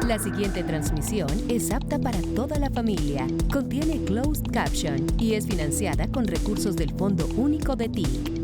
La siguiente transmisión es apta para toda la familia. Contiene closed caption y es financiada con recursos del Fondo Único de TIC.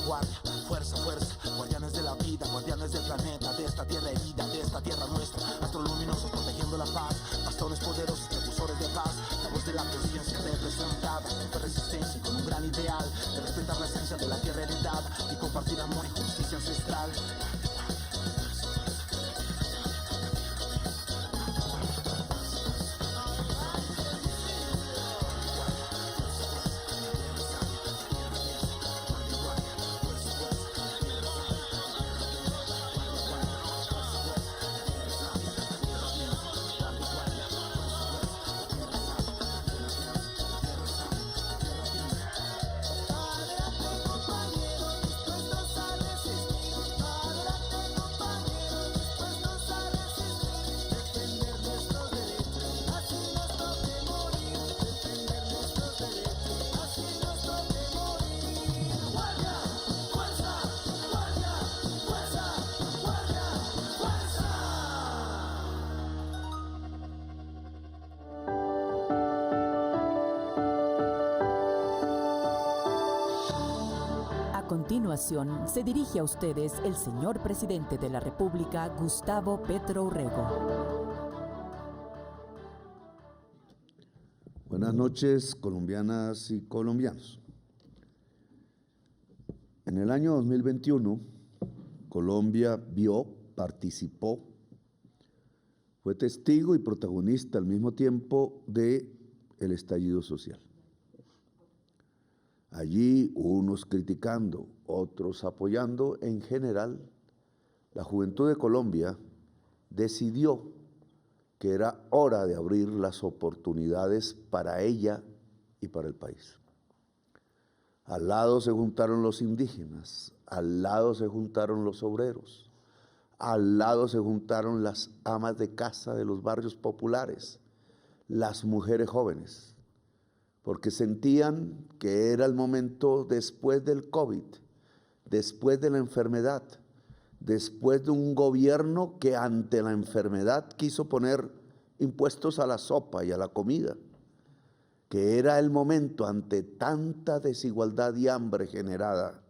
vanguardia, fuerza, fuerza, guardianes de la vida, guardianes del planeta, de esta tierra herida, de esta tierra nuestra, astros luminosos protegiendo la paz, bastones poderosos, precursores de paz, la voz de la conciencia representada, con resistencia y con un gran ideal, de respetar la esencia de la tierra heredada y compartir amor y justicia ancestral. A continuación, se dirige a ustedes el señor presidente de la República, Gustavo Petro Urrego. Buenas noches, colombianas y colombianos. En el año 2021, Colombia vio, participó, fue testigo y protagonista al mismo tiempo del estallido social. Allí, unos criticando, otros apoyando, en general, la juventud de Colombia decidió que era hora de abrir las oportunidades para ella y para el país. Al lado se juntaron los indígenas, al lado se juntaron los obreros, al lado se juntaron las amas de casa de los barrios populares, las mujeres jóvenes, porque sentían que era el momento después del COVID, después de la enfermedad, después de un gobierno que ante la enfermedad quiso poner impuestos a la sopa y a la comida, que era el momento ante tanta desigualdad y hambre generada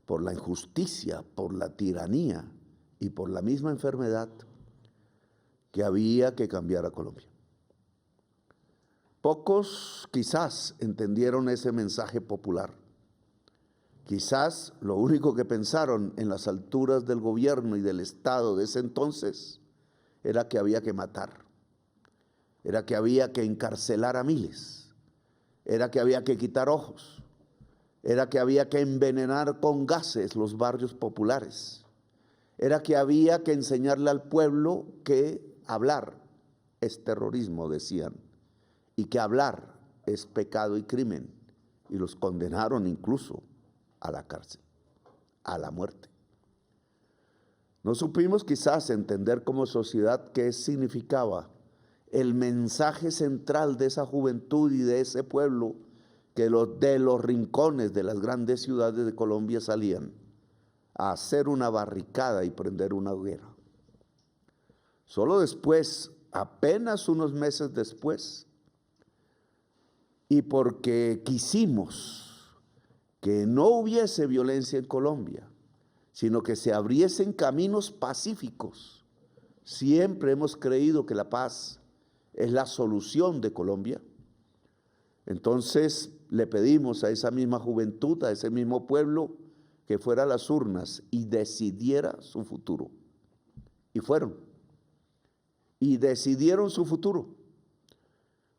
por la injusticia, por la tiranía y por la misma enfermedad, que había que cambiar a Colombia. Pocos quizás entendieron ese mensaje popular. Quizás lo único que pensaron en las alturas del gobierno y del Estado de ese entonces era que había que matar, era que había que encarcelar a miles, era que había que quitar ojos, era que había que envenenar con gases los barrios populares, era que había que enseñarle al pueblo que hablar es terrorismo, decían, y que hablar es pecado y crimen, y los condenaron incluso a la cárcel, a la muerte. No supimos quizás entender como sociedad qué significaba el mensaje central de esa juventud y de ese pueblo que de los rincones de las grandes ciudades de Colombia salían a hacer una barricada y prender una hoguera. Solo después, apenas unos meses después, y porque quisimos que no hubiese violencia en Colombia, sino que se abriesen caminos pacíficos. Siempre hemos creído que la paz es la solución de Colombia. Entonces le pedimos a esa misma juventud, a ese mismo pueblo, que fuera a las urnas y decidiera su futuro. Y fueron. Y decidieron su futuro.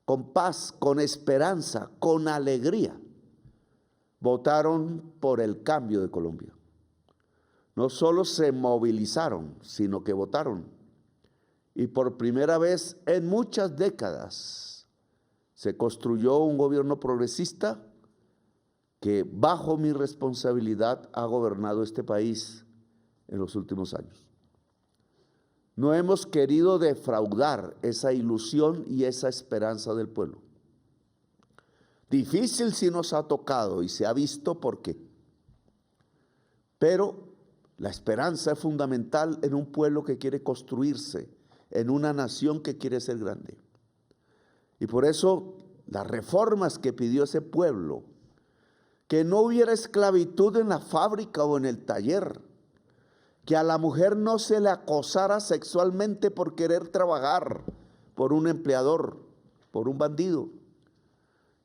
Con paz, con esperanza, con alegría, votaron por el cambio de Colombia. No solo se movilizaron, sino que votaron. Y por primera vez en muchas décadas se construyó un gobierno progresista que bajo mi responsabilidad ha gobernado este país en los últimos años. No hemos querido defraudar esa ilusión y esa esperanza del pueblo. Difícil sí nos ha tocado y se ha visto por qué. Pero la esperanza es fundamental en un pueblo que quiere construirse, en una nación que quiere ser grande. Y por eso las reformas que pidió ese pueblo, que no hubiera esclavitud en la fábrica o en el taller, que a la mujer no se le acosara sexualmente por querer trabajar, por un empleador, por un bandido,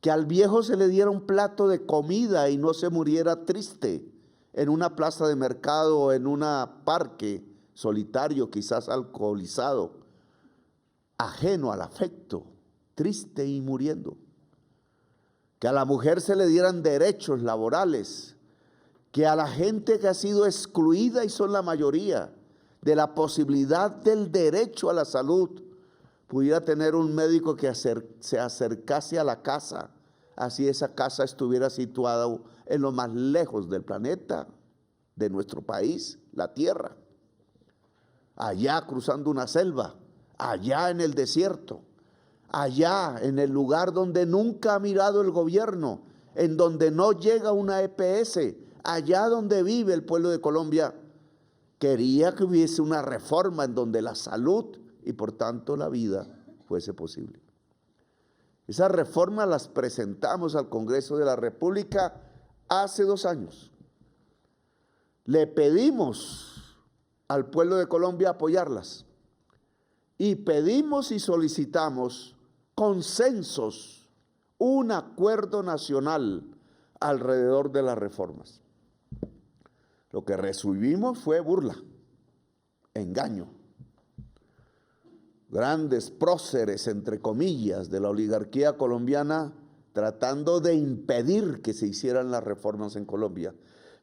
que al viejo se le diera un plato de comida y no se muriera triste en una plaza de mercado o en un parque solitario, quizás alcoholizado, ajeno al afecto, triste y muriendo. Que a la mujer se le dieran derechos laborales, que a la gente que ha sido excluida, y son la mayoría, de la posibilidad del derecho a la salud, pudiera tener un médico que se acercase a la casa, así esa casa estuviera situada en lo más lejos del planeta, de nuestro país, la tierra, allá cruzando una selva, allá en el desierto, allá en el lugar donde nunca ha mirado el gobierno, en donde no llega una EPS, allá donde vive el pueblo de Colombia. Quería que hubiese una reforma en donde la salud y por tanto la vida fuese posible. Esas reformas las presentamos al Congreso de la República hace 2 años. Le pedimos al pueblo de Colombia apoyarlas y pedimos y solicitamos consensos, un acuerdo nacional alrededor de las reformas. Lo que recibimos fue burla, engaño. Grandes próceres, entre comillas, de la oligarquía colombiana tratando de impedir que se hicieran las reformas en Colombia,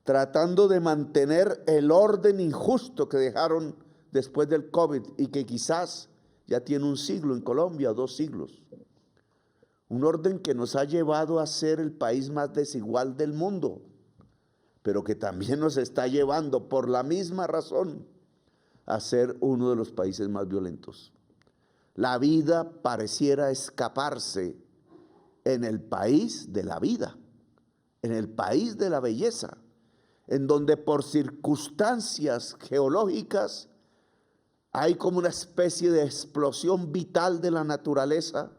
tratando de mantener el orden injusto que dejaron después del COVID y que quizás ya tiene 1 siglo en Colombia, 2 siglos. Un orden que nos ha llevado a ser el país más desigual del mundo, pero que también nos está llevando, por la misma razón, a ser uno de los países más violentos. La vida pareciera escaparse en el país de la vida, en el país de la belleza, en donde por circunstancias geológicas hay como una especie de explosión vital de la naturaleza,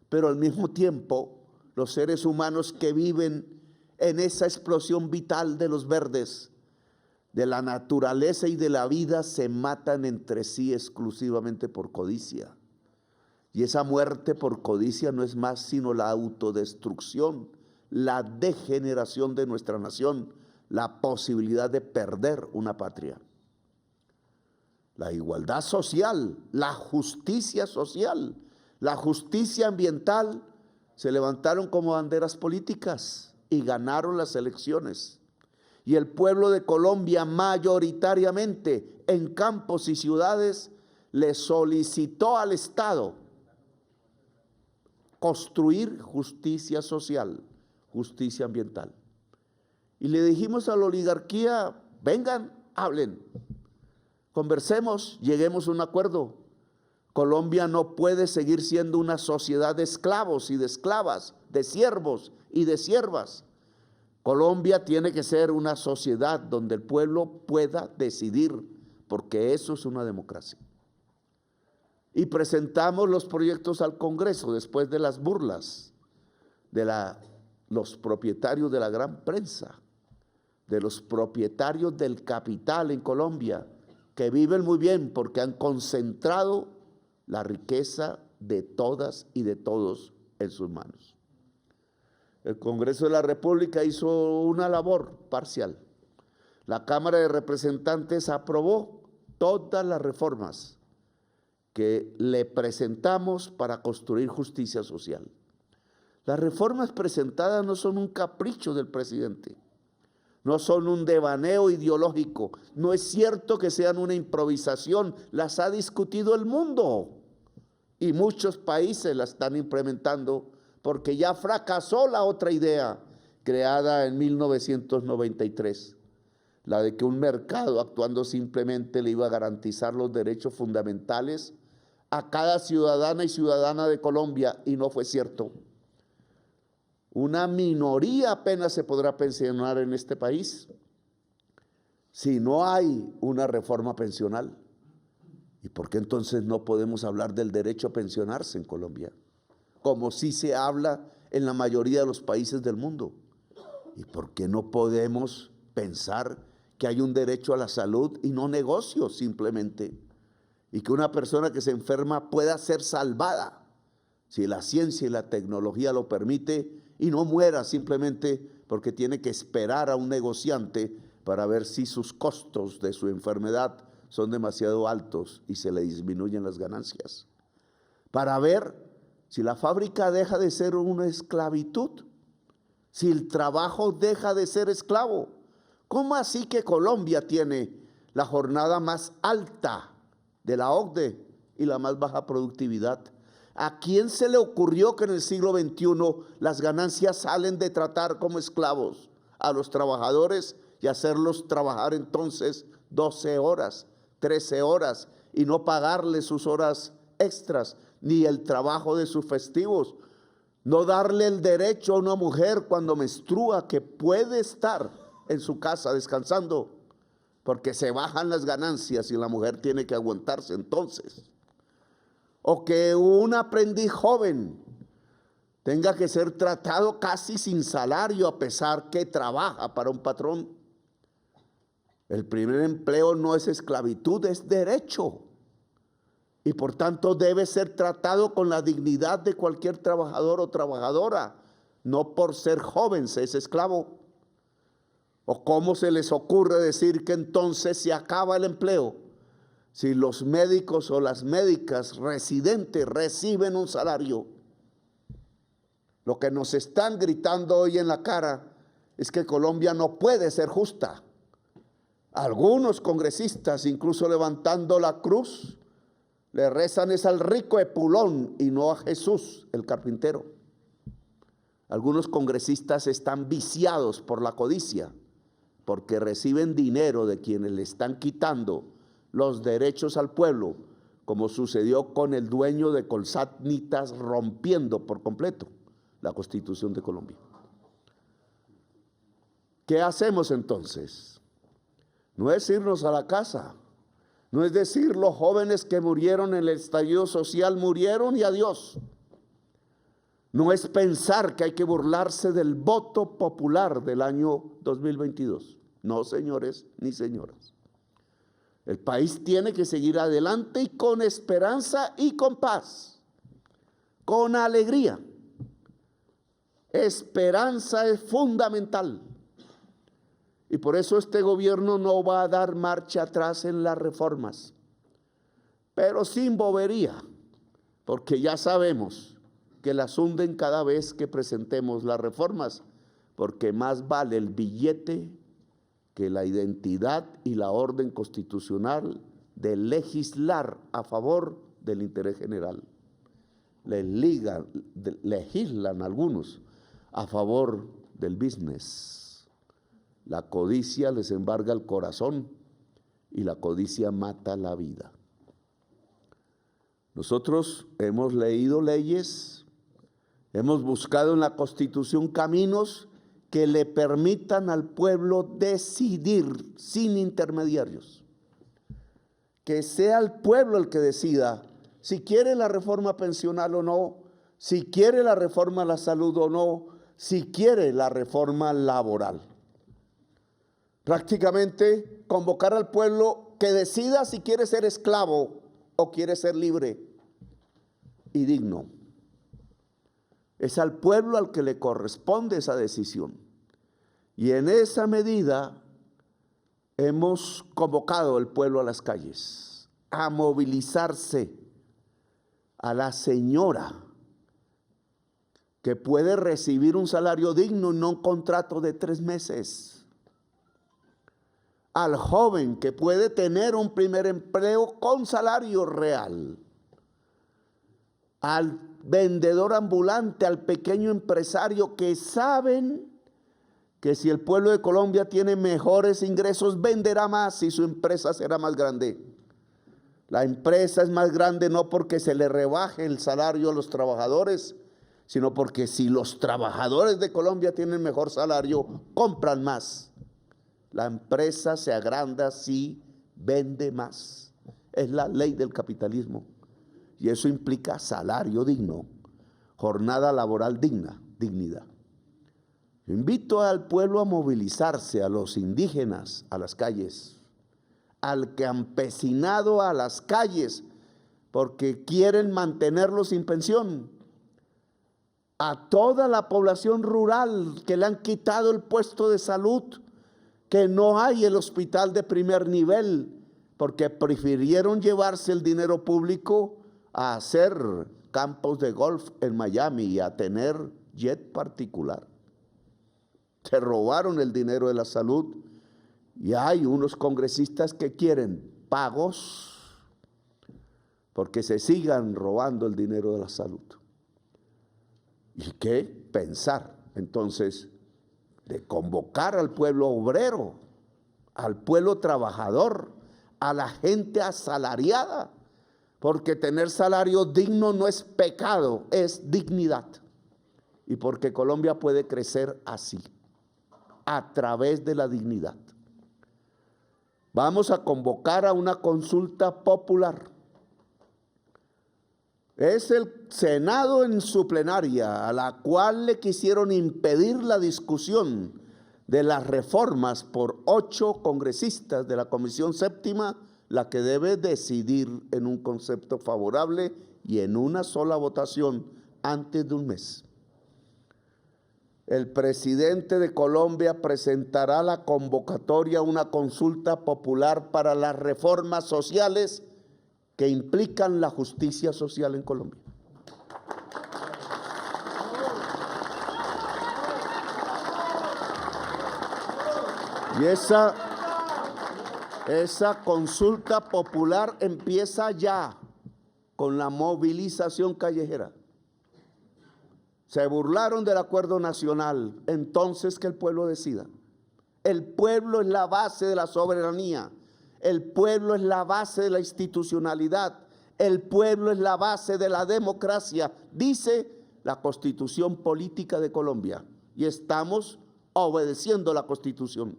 pero al mismo tiempo los seres humanos que viven en esa explosión vital de los verdes, de la naturaleza y de la vida, se matan entre sí exclusivamente por codicia. Y esa muerte por codicia no es más sino la autodestrucción, la degeneración de nuestra nación, la posibilidad de perder una patria. La igualdad social, la justicia social, la justicia ambiental se levantaron como banderas políticas y ganaron las elecciones. Y el pueblo de Colombia mayoritariamente en campos y ciudades le solicitó al Estado construir justicia social, justicia ambiental. Y le dijimos a la oligarquía, vengan, hablen, conversemos, lleguemos a un acuerdo. Colombia no puede seguir siendo una sociedad de esclavos y de esclavas, de siervos y de siervas. Colombia tiene que ser una sociedad donde el pueblo pueda decidir, porque eso es una democracia. Y presentamos los proyectos al Congreso después de las burlas de los propietarios de la gran prensa, de los propietarios del capital en Colombia, que viven muy bien porque han concentrado la riqueza de todas y de todos en sus manos. El Congreso de la República hizo una labor parcial. La Cámara de Representantes aprobó todas las reformas que le presentamos para construir justicia social. Las reformas presentadas no son un capricho del presidente, no son un devaneo ideológico, no es cierto que sean una improvisación, las ha discutido el mundo y muchos países las están implementando porque ya fracasó la otra idea creada en 1993, la de que un mercado actuando simplemente le iba a garantizar los derechos fundamentales a cada ciudadana y ciudadana de Colombia, y no fue cierto. Una minoría apenas se podrá pensionar en este país si no hay una reforma pensional. ¿Y por qué entonces no podemos hablar del derecho a pensionarse en Colombia? Como sí se habla en la mayoría de los países del mundo. ¿Y por qué no podemos pensar que hay un derecho a la salud y no negocio simplemente? Y que una persona que se enferma pueda ser salvada, si la ciencia y la tecnología lo permite, y no muera simplemente porque tiene que esperar a un negociante para ver si sus costos de su enfermedad son demasiado altos y se le disminuyen las ganancias. Para ver si la fábrica deja de ser una esclavitud, si el trabajo deja de ser esclavo. ¿Cómo así que Colombia tiene la jornada más alta de la OCDE y la más baja productividad? ¿A quién se le ocurrió que en el siglo XXI las ganancias salen de tratar como esclavos a los trabajadores y hacerlos trabajar entonces 12 horas, 13 horas y no pagarles sus horas extras ni el trabajo de sus festivos? No darle el derecho a una mujer cuando menstrua que puede estar en su casa descansando, porque se bajan las ganancias y la mujer tiene que aguantarse entonces. O que un aprendiz joven tenga que ser tratado casi sin salario a pesar que trabaja para un patrón. El primer empleo no es esclavitud, es derecho. Y por tanto debe ser tratado con la dignidad de cualquier trabajador o trabajadora. No por ser joven se es esclavo. ¿O cómo se les ocurre decir que entonces se acaba el empleo si los médicos o las médicas residentes reciben un salario? Lo que nos están gritando hoy en la cara es que Colombia no puede ser justa. Algunos congresistas, incluso levantando la cruz, le rezan es al rico Epulón y no a Jesús, el carpintero. Algunos congresistas están viciados por la codicia, porque reciben dinero de quienes le están quitando los derechos al pueblo, como sucedió con el dueño de Colsanitas, rompiendo por completo la Constitución de Colombia. ¿Qué hacemos entonces? No es irnos a la casa, no es decir los jóvenes que murieron en el estallido social murieron y adiós. No es pensar que hay que burlarse del voto popular del año 2022. No, señores ni señoras. El país tiene que seguir adelante y con esperanza y con paz, con alegría. Esperanza es fundamental. Y por eso este gobierno no va a dar marcha atrás en las reformas, pero sin bobería, porque ya sabemos que las hunden cada vez que presentemos las reformas, porque más vale el billete que la identidad y la orden constitucional de legislar a favor del interés general. Legislan algunos a favor del business. La codicia les embarga el corazón y la codicia mata la vida. Nosotros hemos leído leyes, hemos buscado en la Constitución caminos que le permitan al pueblo decidir sin intermediarios. Que sea el pueblo el que decida si quiere la reforma pensional o no, si quiere la reforma a la salud o no, si quiere la reforma laboral. Prácticamente convocar al pueblo que decida si quiere ser esclavo o quiere ser libre y digno. Es al pueblo al que le corresponde esa decisión. Y en esa medida hemos convocado al pueblo a las calles, a movilizarse, a la señora que puede recibir un salario digno y no un contrato de 3 meses. Al joven que puede tener un primer empleo con salario real. Al vendedor ambulante, al pequeño empresario que saben que si el pueblo de Colombia tiene mejores ingresos, venderá más y su empresa será más grande. La empresa es más grande no porque se le rebaje el salario a los trabajadores, sino porque si los trabajadores de Colombia tienen mejor salario, compran más. La empresa se agranda si vende más. Es la ley del capitalismo. Y eso implica salario digno, jornada laboral digna, dignidad. Invito al pueblo a movilizarse, a los indígenas a las calles, al campesinado a las calles, porque quieren mantenerlo sin pensión, a toda la población rural que le han quitado el puesto de salud, que no hay el hospital de primer nivel, porque prefirieron llevarse el dinero público a hacer campos de golf en Miami y a tener jet particular. Se robaron el dinero de la salud y hay unos congresistas que quieren pagos porque se sigan robando el dinero de la salud. ¿Y qué pensar entonces de convocar al pueblo obrero, al pueblo trabajador, a la gente asalariada? Porque tener salario digno no es pecado, es dignidad. Y porque Colombia puede crecer así, a través de la dignidad. Vamos a convocar a una consulta popular. Es el Senado en su plenaria, a la cual le quisieron impedir la discusión de las reformas por 8 congresistas de la Comisión Séptima, la que debe decidir en un concepto favorable y en una sola votación antes de un mes. El presidente de Colombia presentará la convocatoria a una consulta popular para las reformas sociales que implican la justicia social en Colombia. Y esa consulta popular empieza ya con la movilización callejera. Se burlaron del acuerdo nacional, entonces que el pueblo decida. El pueblo es la base de la soberanía, el pueblo es la base de la institucionalidad, el pueblo es la base de la democracia, dice la Constitución Política de Colombia, y estamos obedeciendo la Constitución.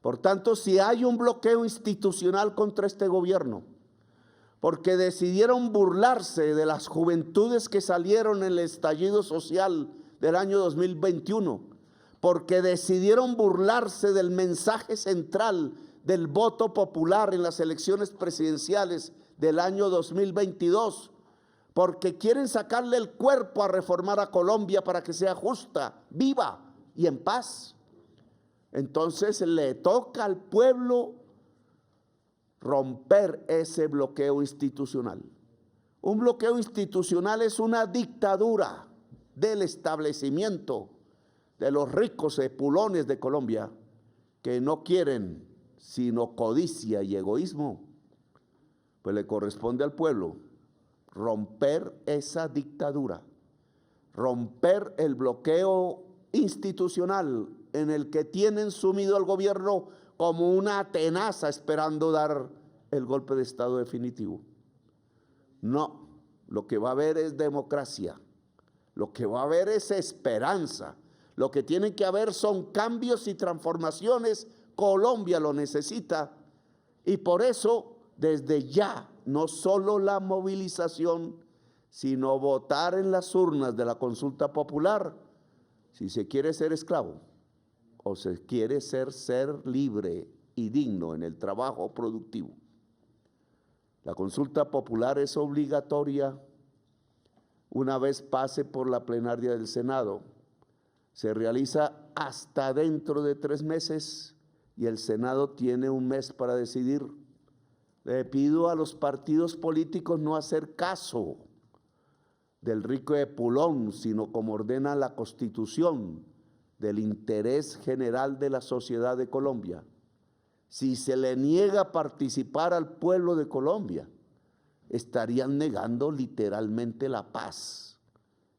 Por tanto, si hay un bloqueo institucional contra este gobierno, porque decidieron burlarse de las juventudes que salieron en el estallido social del año 2021, porque decidieron burlarse del mensaje central del voto popular en las elecciones presidenciales del año 2022, porque quieren sacarle el cuerpo a reformar a Colombia para que sea justa, viva y en paz. Entonces le toca al pueblo romper ese bloqueo institucional. Un bloqueo institucional es una dictadura del establecimiento de los ricos epulones de Colombia que no quieren sino codicia y egoísmo. Pues le corresponde al pueblo romper esa dictadura, romper el bloqueo institucional en el que tienen sumido al gobierno como una tenaza esperando dar el golpe de Estado definitivo. No, lo que va a haber es democracia, lo que va a haber es esperanza, lo que tiene que haber son cambios y transformaciones. Colombia lo necesita y por eso desde ya no solo la movilización, sino votar en las urnas de la consulta popular si se quiere ser esclavo o se quiere ser libre y digno en el trabajo productivo. La consulta popular es obligatoria una vez pase por la plenaria del Senado. Se realiza hasta dentro de 3 meses y el Senado tiene un mes para decidir. Le pido a los partidos políticos no hacer caso del rico epulón, sino como ordena la Constitución, del interés general de la sociedad de Colombia. Si se le niega participar al pueblo de Colombia, estarían negando literalmente la paz.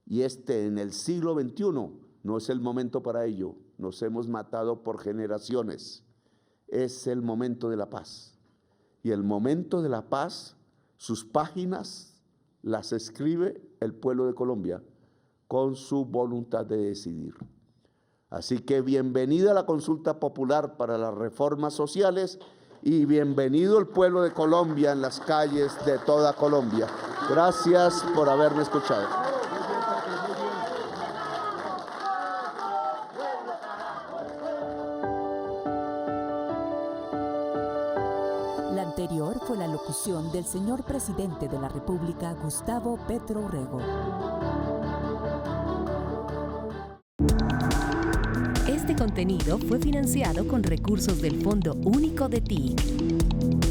Y en el siglo XXI no es el momento para ello. Nos hemos matado por generaciones. Es el momento de la paz. Y el momento de la paz, sus páginas las escribe el pueblo de Colombia con su voluntad de decidir. Así que bienvenida a la consulta popular para las reformas sociales y bienvenido el pueblo de Colombia en las calles de toda Colombia. Gracias por haberme escuchado. La anterior fue la locución del señor presidente de la República, Gustavo Petro Urrego. Este contenido fue financiado con recursos del Fondo Único de TIC.